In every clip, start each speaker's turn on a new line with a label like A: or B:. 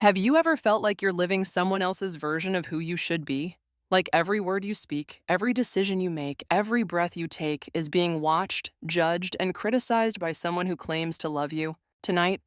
A: Have you ever felt like you're living someone else's version of who you should be? Like every word you speak, every decision you make, every breath you take is being watched, judged, and criticized by someone who claims to love you? Tonight,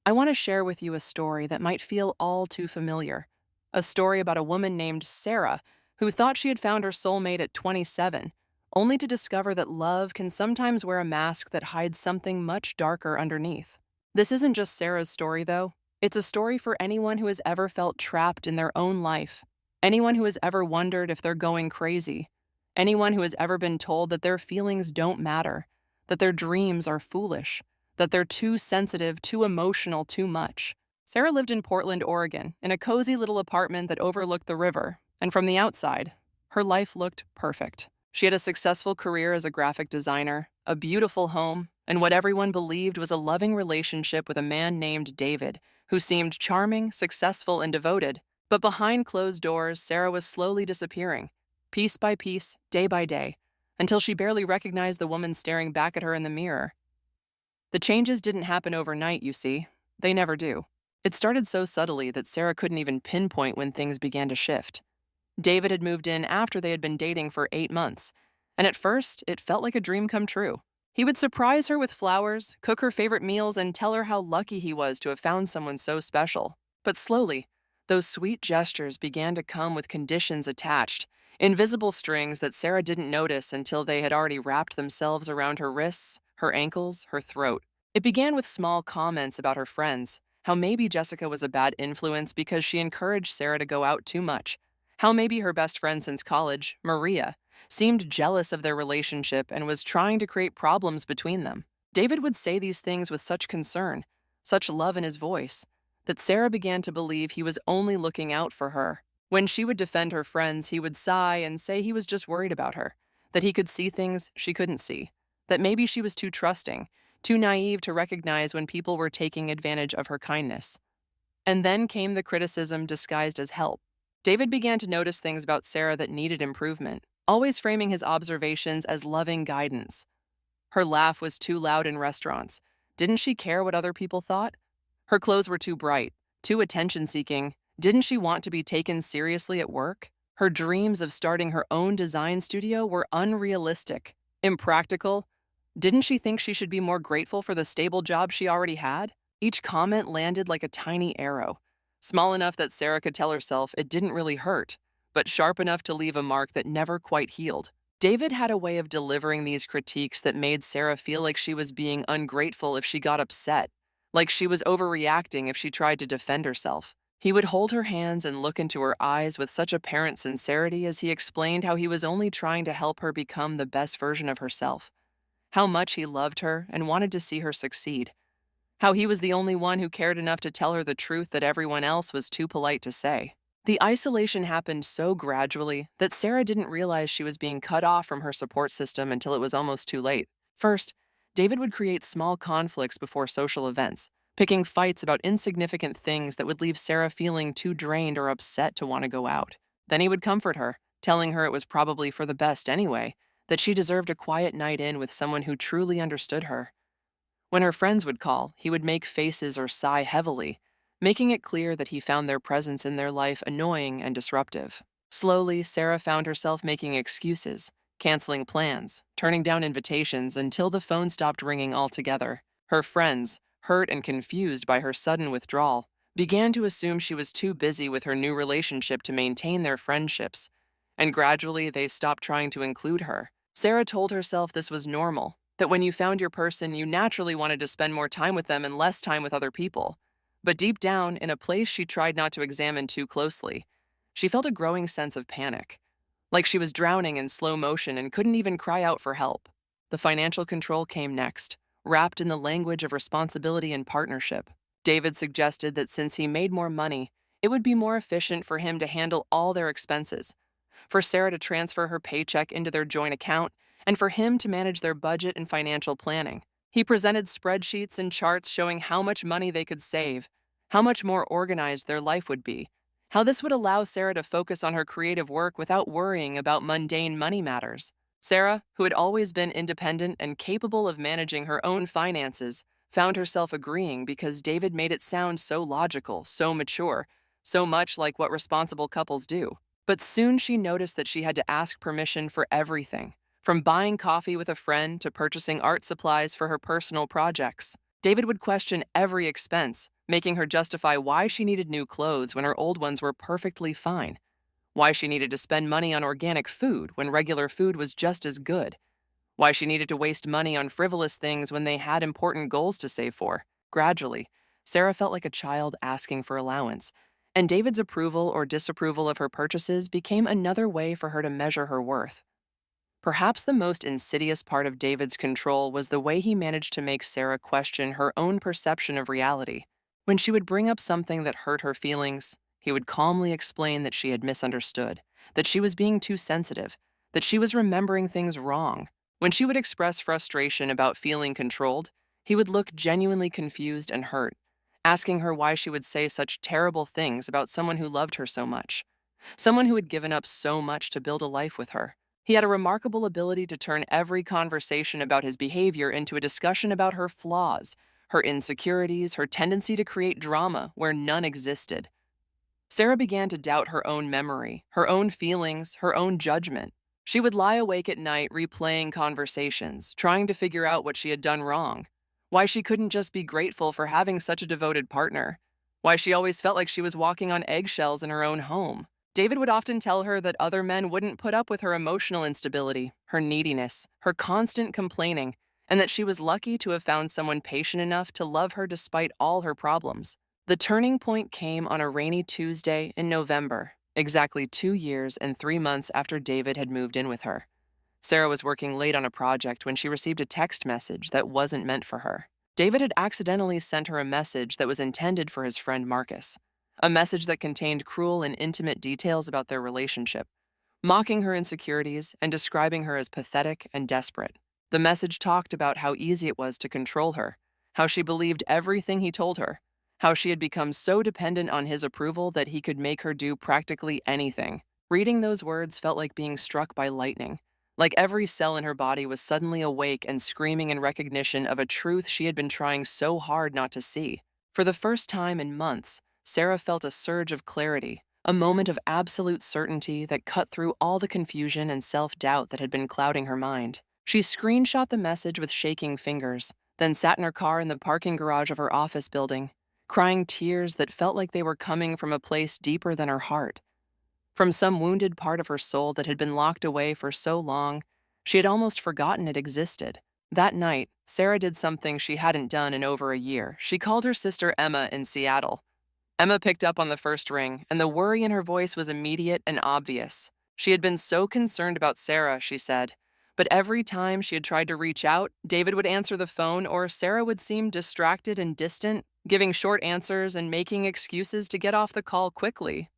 A: I want to share with you a story that might feel all too familiar. A story about a woman named Sarah who thought she had found her soulmate at 27, only to discover that love can sometimes wear a mask that hides something much darker underneath. This isn't just Sarah's story, though. It's a story for anyone who has ever felt trapped in their own life, anyone who has ever wondered if they're going crazy, anyone who has ever been told that their feelings don't matter, that their dreams are foolish, that they're too sensitive, too emotional, too much. Sarah lived in Portland, Oregon, in a cozy little apartment that overlooked the river, and from the outside, her life looked perfect. She had a successful career as a graphic designer, a beautiful home, and what everyone believed was a loving relationship with a man named David, who seemed charming, successful, and devoted. But behind closed doors, Sarah was slowly disappearing, piece by piece, day by day, until she barely recognized the woman staring back at her in the mirror. The changes didn't happen overnight, you see. They never do. It started so subtly that Sarah couldn't even pinpoint when things began to shift. David had moved in after they had been dating for 8 months, and at first, it felt like a dream come true. He would surprise her with flowers, cook her favorite meals, and tell her how lucky he was to have found someone so special. But slowly, those sweet gestures began to come with conditions attached, invisible strings that Sarah didn't notice until they had already wrapped themselves around her wrists, her ankles, her throat. It began with small comments about her friends, how maybe Jessica was a bad influence because she encouraged Sarah to go out too much, how maybe her best friend since college, Maria, seemed jealous of their relationship and was trying to create problems between them. David would say these things with such concern, such love in his voice, that Sarah began to believe he was only looking out for her. When she would defend her friends, he would sigh and say he was just worried about her, that he could see things she couldn't see, that maybe she was too trusting, too naive to recognize when people were taking advantage of her kindness. And then came the criticism disguised as help. David began to notice things about Sarah that needed improvement, always framing his observations as loving guidance. Her laugh was too loud in restaurants. Didn't she care what other people thought? Her clothes were too bright, too attention-seeking. Didn't she want to be taken seriously at work? Her dreams of starting her own design studio were unrealistic, impractical. Didn't she think she should be more grateful for the stable job she already had? Each comment landed like a tiny arrow, small enough that Sarah could tell herself it didn't really hurt, but sharp enough to leave a mark that never quite healed. David had a way of delivering these critiques that made Sarah feel like she was being ungrateful if she got upset, like she was overreacting if she tried to defend herself. He would hold her hands and look into her eyes with such apparent sincerity as he explained how he was only trying to help her become the best version of herself, how much he loved her and wanted to see her succeed, how he was the only one who cared enough to tell her the truth that everyone else was too polite to say. The isolation happened so gradually that Sarah didn't realize she was being cut off from her support system until it was almost too late. First, David would create small conflicts before social events, picking fights about insignificant things that would leave Sarah feeling too drained or upset to want to go out. Then he would comfort her, telling her it was probably for the best anyway, that she deserved a quiet night in with someone who truly understood her. When her friends would call, he would make faces or sigh heavily, making it clear that he found their presence in their life annoying and disruptive. Slowly, Sarah found herself making excuses, canceling plans, turning down invitations until the phone stopped ringing altogether. Her friends, hurt and confused by her sudden withdrawal, began to assume she was too busy with her new relationship to maintain their friendships, and gradually they stopped trying to include her. Sarah told herself this was normal, that when you found your person, you naturally wanted to spend more time with them and less time with other people. But deep down, in a place she tried not to examine too closely, she felt a growing sense of panic, like she was drowning in slow motion and couldn't even cry out for help. The financial control came next, wrapped in the language of responsibility and partnership. David suggested that since he made more money, it would be more efficient for him to handle all their expenses, for Sarah to transfer her paycheck into their joint account, and for him to manage their budget and financial planning. He presented spreadsheets and charts showing how much money they could save, how much more organized their life would be, how this would allow Sarah to focus on her creative work without worrying about mundane money matters. Sarah, who had always been independent and capable of managing her own finances, found herself agreeing because David made it sound so logical, so mature, so much like what responsible couples do. But soon she noticed that she had to ask permission for everything, from buying coffee with a friend to purchasing art supplies for her personal projects. David would question every expense, making her justify why she needed new clothes when her old ones were perfectly fine, why she needed to spend money on organic food when regular food was just as good, why she needed to waste money on frivolous things when they had important goals to save for. Gradually, Sarah felt like a child asking for allowance, and David's approval or disapproval of her purchases became another way for her to measure her worth. Perhaps the most insidious part of David's control was the way he managed to make Sarah question her own perception of reality. When she would bring up something that hurt her feelings, he would calmly explain that she had misunderstood, that she was being too sensitive, that she was remembering things wrong. When she would express frustration about feeling controlled, he would look genuinely confused and hurt, asking her why she would say such terrible things about someone who loved her so much, someone who had given up so much to build a life with her. He had a remarkable ability to turn every conversation about his behavior into a discussion about her flaws, her insecurities, her tendency to create drama where none existed. Sarah began to doubt her own memory, her own feelings, her own judgment. She would lie awake at night replaying conversations, trying to figure out what she had done wrong, why she couldn't just be grateful for having such a devoted partner, why she always felt like she was walking on eggshells in her own home. David would often tell her that other men wouldn't put up with her emotional instability, her neediness, her constant complaining, and that she was lucky to have found someone patient enough to love her despite all her problems. The turning point came on a rainy Tuesday in November, exactly 2 years and 3 months after David had moved in with her. Sarah was working late on a project when she received a text message that wasn't meant for her. David had accidentally sent her a message that was intended for his friend Marcus, a message that contained cruel and intimate details about their relationship, mocking her insecurities and describing her as pathetic and desperate. The message talked about how easy it was to control her, how she believed everything he told her, how she had become so dependent on his approval that he could make her do practically anything. Reading those words felt like being struck by lightning, like every cell in her body was suddenly awake and screaming in recognition of a truth she had been trying so hard not to see. For the first time in months, Sarah felt a surge of clarity, a moment of absolute certainty that cut through all the confusion and self-doubt that had been clouding her mind. She screenshot the message with shaking fingers, then sat in her car in the parking garage of her office building, crying tears that felt like they were coming from a place deeper than her heart. From some wounded part of her soul that had been locked away for so long, she had almost forgotten it existed. That night, Sarah did something she hadn't done in over a year. She called her sister Emma in Seattle. Emma picked up on the first ring, and the worry in her voice was immediate and obvious. She had been so concerned about Sarah, she said, but every time she had tried to reach out, David would answer the phone or Sarah would seem distracted and distant, giving short answers and making excuses to get off the call quickly.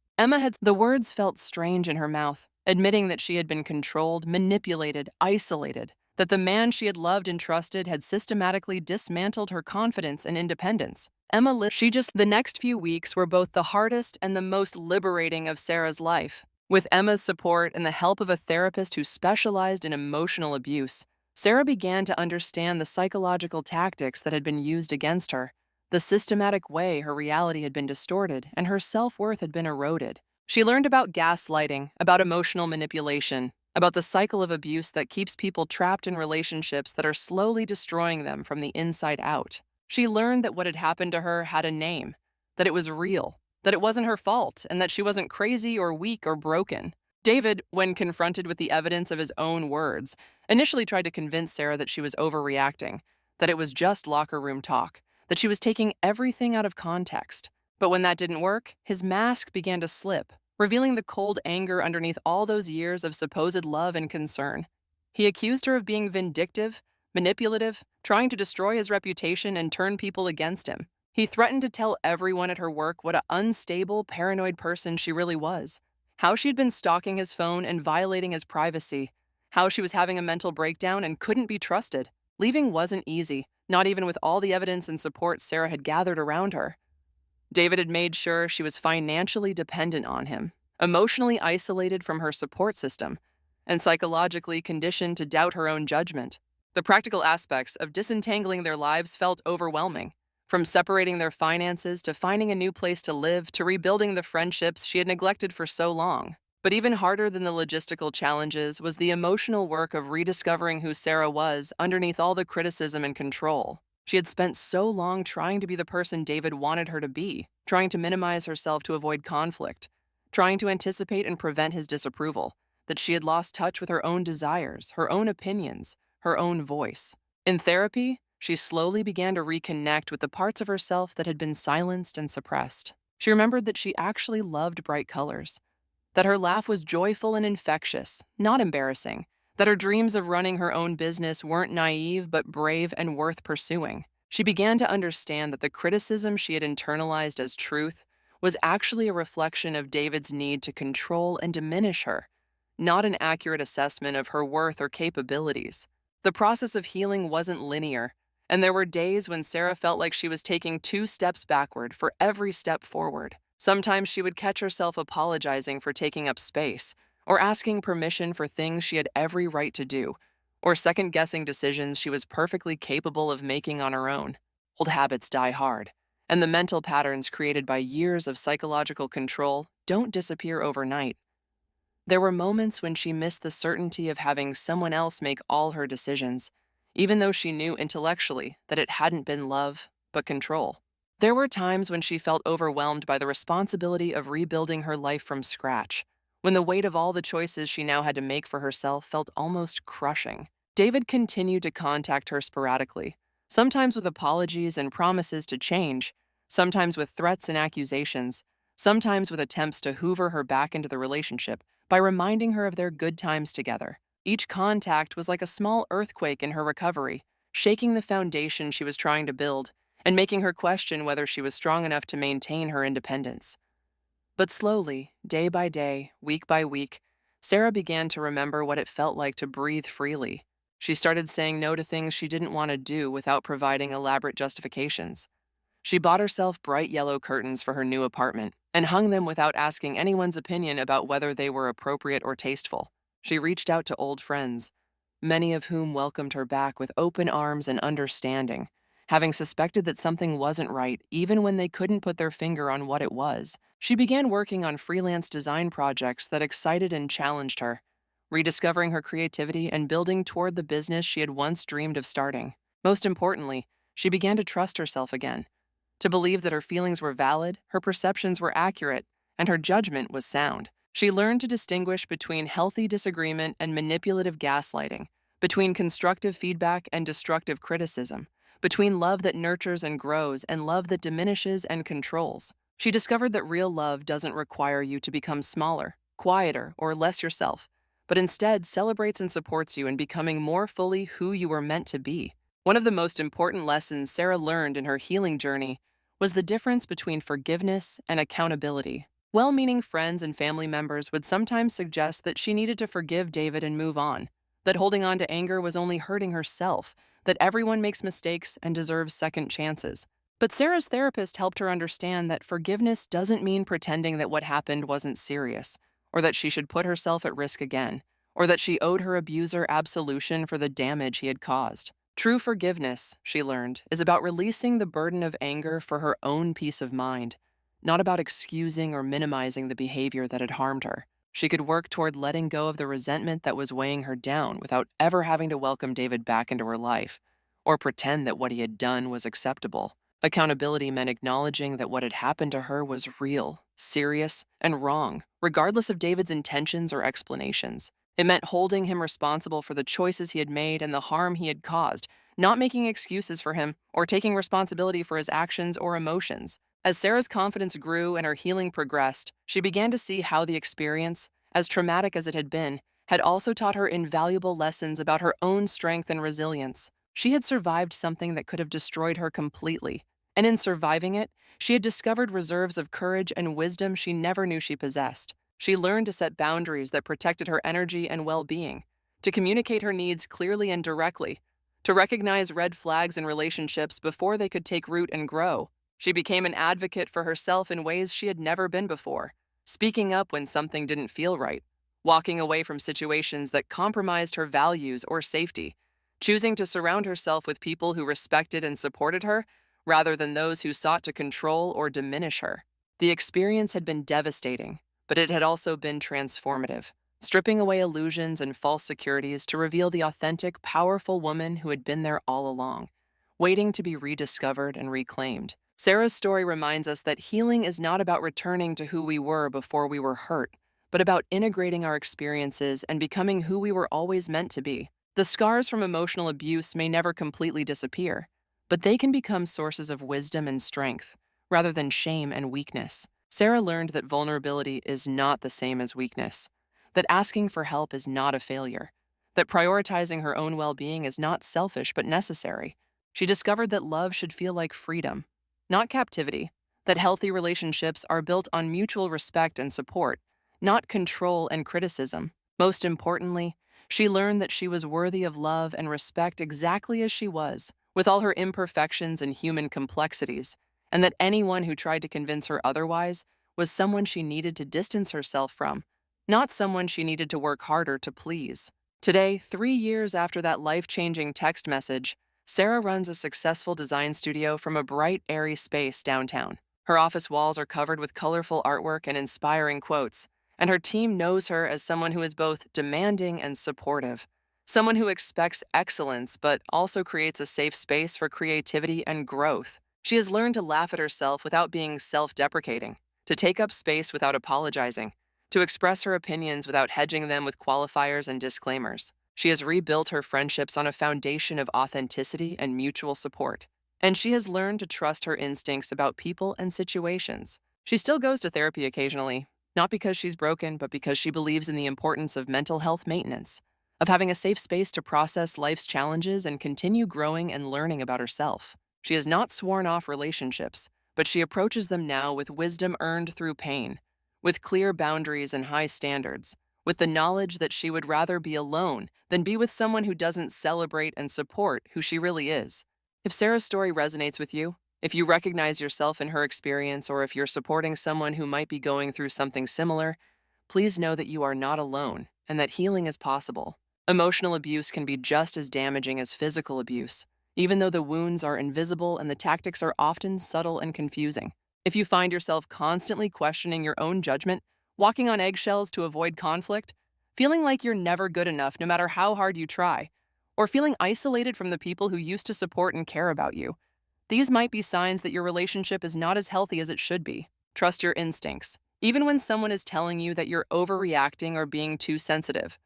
A: The words felt strange in her mouth, admitting that she had been controlled, manipulated, isolated, that the man she had loved and trusted had systematically dismantled her confidence and independence. The next few weeks were both the hardest and the most liberating of Sarah's life. With Emma's support and the help of a therapist who specialized in emotional abuse, Sarah began to understand the psychological tactics that had been used against her, the systematic way her reality had been distorted and her self-worth had been eroded. She learned about gaslighting, about emotional manipulation, about the cycle of abuse that keeps people trapped in relationships that are slowly destroying them from the inside out. She learned that what had happened to her had a name, that it was real, that it wasn't her fault, and that she wasn't crazy or weak or broken. David, when confronted with the evidence of his own words, initially tried to convince Sarah that she was overreacting, that it was just locker room talk, that she was taking everything out of context. But when that didn't work, his mask began to slip, revealing the cold anger underneath all those years of supposed love and concern. He accused her of being vindictive, manipulative, trying to destroy his reputation and turn people against him. He threatened to tell everyone at her work what an unstable, paranoid person she really was, how she'd been stalking his phone and violating his privacy, how she was having a mental breakdown and couldn't be trusted. Leaving wasn't easy, not even with all the evidence and support Sarah had gathered around her. David had made sure she was financially dependent on him, emotionally isolated from her support system, and psychologically conditioned to doubt her own judgment. The practical aspects of disentangling their lives felt overwhelming, from separating their finances to finding a new place to live to rebuilding the friendships she had neglected for so long. But even harder than the logistical challenges was the emotional work of rediscovering who Sarah was underneath all the criticism and control. She had spent so long trying to be the person David wanted her to be, trying to minimize herself to avoid conflict, trying to anticipate and prevent his disapproval, that she had lost touch with her own desires, her own opinions, her own voice. In therapy, she slowly began to reconnect with the parts of herself that had been silenced and suppressed. She remembered that she actually loved bright colors, that her laugh was joyful and infectious, not embarrassing, that her dreams of running her own business weren't naive but brave and worth pursuing. She began to understand that the criticism she had internalized as truth was actually a reflection of David's need to control and diminish her, not an accurate assessment of her worth or capabilities. The process of healing wasn't linear, and there were days when Sarah felt like she was taking 2 steps backward for every step forward. Sometimes she would catch herself apologizing for taking up space, or asking permission for things she had every right to do, or second-guessing decisions she was perfectly capable of making on her own. Old habits die hard, and the mental patterns created by years of psychological control don't disappear overnight. There were moments when she missed the certainty of having someone else make all her decisions, even though she knew intellectually that it hadn't been love, but control. There were times when she felt overwhelmed by the responsibility of rebuilding her life from scratch, when the weight of all the choices she now had to make for herself felt almost crushing. David continued to contact her sporadically, sometimes with apologies and promises to change, sometimes with threats and accusations, sometimes with attempts to hoover her back into the relationship by reminding her of their good times together. Each contact was like a small earthquake in her recovery, shaking the foundation she was trying to build and making her question whether she was strong enough to maintain her independence. But slowly, day by day, week by week, Sarah began to remember what it felt like to breathe freely. She started saying no to things she didn't want to do without providing elaborate justifications. She bought herself bright yellow curtains for her new apartment and hung them without asking anyone's opinion about whether they were appropriate or tasteful. She reached out to old friends, many of whom welcomed her back with open arms and understanding, having suspected that something wasn't right even when they couldn't put their finger on what it was. She began working on freelance design projects that excited and challenged her, rediscovering her creativity and building toward the business she had once dreamed of starting. Most importantly, she began to trust herself again, to believe that her feelings were valid, her perceptions were accurate, and her judgment was sound. She learned to distinguish between healthy disagreement and manipulative gaslighting, between constructive feedback and destructive criticism, between love that nurtures and grows and love that diminishes and controls. She discovered that real love doesn't require you to become smaller, quieter, or less yourself, but instead celebrates and supports you in becoming more fully who you were meant to be. One of the most important lessons Sarah learned in her healing journey was the difference between forgiveness and accountability. Well-meaning friends and family members would sometimes suggest that she needed to forgive David and move on, that holding on to anger was only hurting herself, that everyone makes mistakes and deserves second chances. But Sarah's therapist helped her understand that forgiveness doesn't mean pretending that what happened wasn't serious, or that she should put herself at risk again, or that she owed her abuser absolution for the damage he had caused. True forgiveness, she learned, is about releasing the burden of anger for her own peace of mind, not about excusing or minimizing the behavior that had harmed her. She could work toward letting go of the resentment that was weighing her down without ever having to welcome David back into her life, or pretend that what he had done was acceptable. Accountability meant acknowledging that what had happened to her was real, serious, and wrong, regardless of David's intentions or explanations. It meant holding him responsible for the choices he had made and the harm he had caused, not making excuses for him or taking responsibility for his actions or emotions. As Sarah's confidence grew and her healing progressed, she began to see how the experience, as traumatic as it had been, had also taught her invaluable lessons about her own strength and resilience. She had survived something that could have destroyed her completely, and in surviving it, she had discovered reserves of courage and wisdom she never knew she possessed. She learned to set boundaries that protected her energy and well-being, to communicate her needs clearly and directly, to recognize red flags in relationships before they could take root and grow. She became an advocate for herself in ways she had never been before, speaking up when something didn't feel right, walking away from situations that compromised her values or safety, choosing to surround herself with people who respected and supported her rather than those who sought to control or diminish her. The experience had been devastating, but it had also been transformative, stripping away illusions and false securities to reveal the authentic, powerful woman who had been there all along, waiting to be rediscovered and reclaimed. Sarah's story reminds us that healing is not about returning to who we were before we were hurt, but about integrating our experiences and becoming who we were always meant to be. The scars from emotional abuse may never completely disappear, but they can become sources of wisdom and strength, rather than shame and weakness. Sarah learned that vulnerability is not the same as weakness, that asking for help is not a failure, that prioritizing her own well-being is not selfish but necessary. She discovered that love should feel like freedom, not captivity, that healthy relationships are built on mutual respect and support, not control and criticism. Most importantly, she learned that she was worthy of love and respect exactly as she was, with all her imperfections and human complexities, and that anyone who tried to convince her otherwise was someone she needed to distance herself from, not someone she needed to work harder to please. Today, 3 years after that life-changing text message, Sarah runs a successful design studio from a bright, airy space downtown. Her office walls are covered with colorful artwork and inspiring quotes, and her team knows her as someone who is both demanding and supportive, someone who expects excellence but also creates a safe space for creativity and growth. She has learned to laugh at herself without being self-deprecating, to take up space without apologizing, to express her opinions without hedging them with qualifiers and disclaimers. She has rebuilt her friendships on a foundation of authenticity and mutual support. And she has learned to trust her instincts about people and situations. She still goes to therapy occasionally, not because she's broken, but because she believes in the importance of mental health maintenance, of having a safe space to process life's challenges and continue growing and learning about herself. She has not sworn off relationships, but she approaches them now with wisdom earned through pain, with clear boundaries and high standards, with the knowledge that she would rather be alone than be with someone who doesn't celebrate and support who she really is. If Sarah's story resonates with you, if you recognize yourself in her experience, or if you're supporting someone who might be going through something similar, please know that you are not alone and that healing is possible. Emotional abuse can be just as damaging as physical abuse, even though the wounds are invisible and the tactics are often subtle and confusing. If you find yourself constantly questioning your own judgment, walking on eggshells to avoid conflict, feeling like you're never good enough no matter how hard you try, or feeling isolated from the people who used to support and care about you, these might be signs that your relationship is not as healthy as it should be. Trust your instincts, even when someone is telling you that you're overreacting or being too sensitive.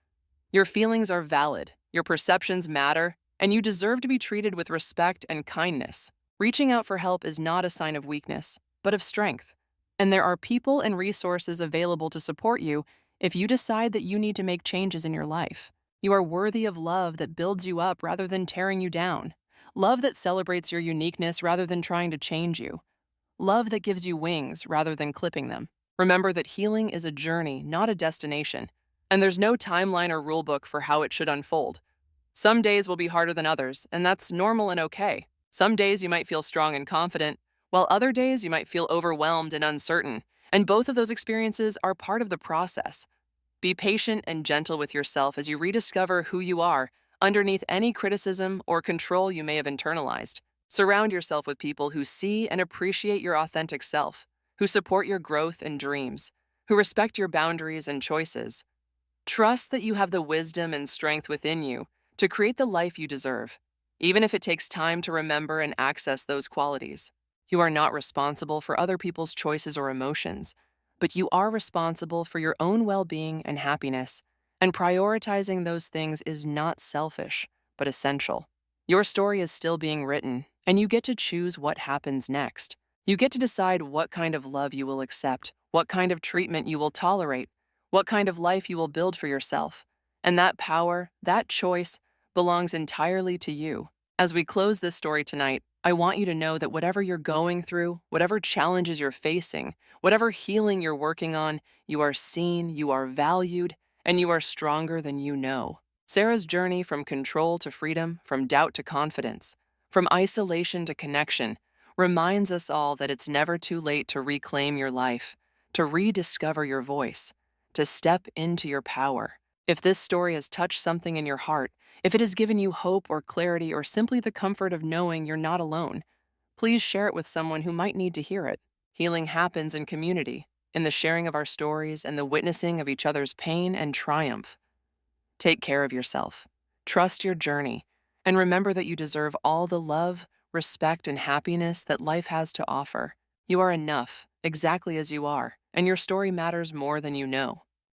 A: Your feelings are valid, your perceptions matter, and you deserve to be treated with respect and kindness. Reaching out for help is not a sign of weakness, but of strength. And there are people and resources available to support you if you decide that you need to make changes in your life. You are worthy of love that builds you up rather than tearing you down. Love that celebrates your uniqueness rather than trying to change you. Love that gives you wings rather than clipping them. Remember that healing is a journey, not a destination. And there's no timeline or rulebook for how it should unfold. Some days will be harder than others, and that's normal and okay. Some days you might feel strong and confident, while other days you might feel overwhelmed and uncertain, and both of those experiences are part of the process. Be patient and gentle with yourself as you rediscover who you are underneath any criticism or control you may have internalized. Surround yourself with people who see and appreciate your authentic self, who support your growth and dreams, who respect your boundaries and choices. Trust that you have the wisdom and strength within you to create the life you deserve, even if it takes time to remember and access those qualities. You are not responsible for other people's choices or emotions, but you are responsible for your own well-being and happiness, and prioritizing those things is not selfish, but essential. Your story is still being written, and you get to choose what happens next. You get to decide what kind of love you will accept, what kind of treatment you will tolerate, what kind of life you will build for yourself. And that power, that choice, belongs entirely to you. As we close this story tonight, I want you to know that whatever you're going through, whatever challenges you're facing, whatever healing you're working on, you are seen, you are valued, and you are stronger than you know. Sarah's journey from control to freedom, from doubt to confidence, from isolation to connection, reminds us all that it's never too late to reclaim your life, to rediscover your voice, to step into your power. If this story has touched something in your heart, if it has given you hope or clarity or simply the comfort of knowing you're not alone, please share it with someone who might need to hear it. Healing happens in community, in the sharing of our stories and the witnessing of each other's pain and triumph. Take care of yourself, trust your journey, and remember that you deserve all the love, respect, and happiness that life has to offer. You are enough, exactly as you are, and your story matters more than you know.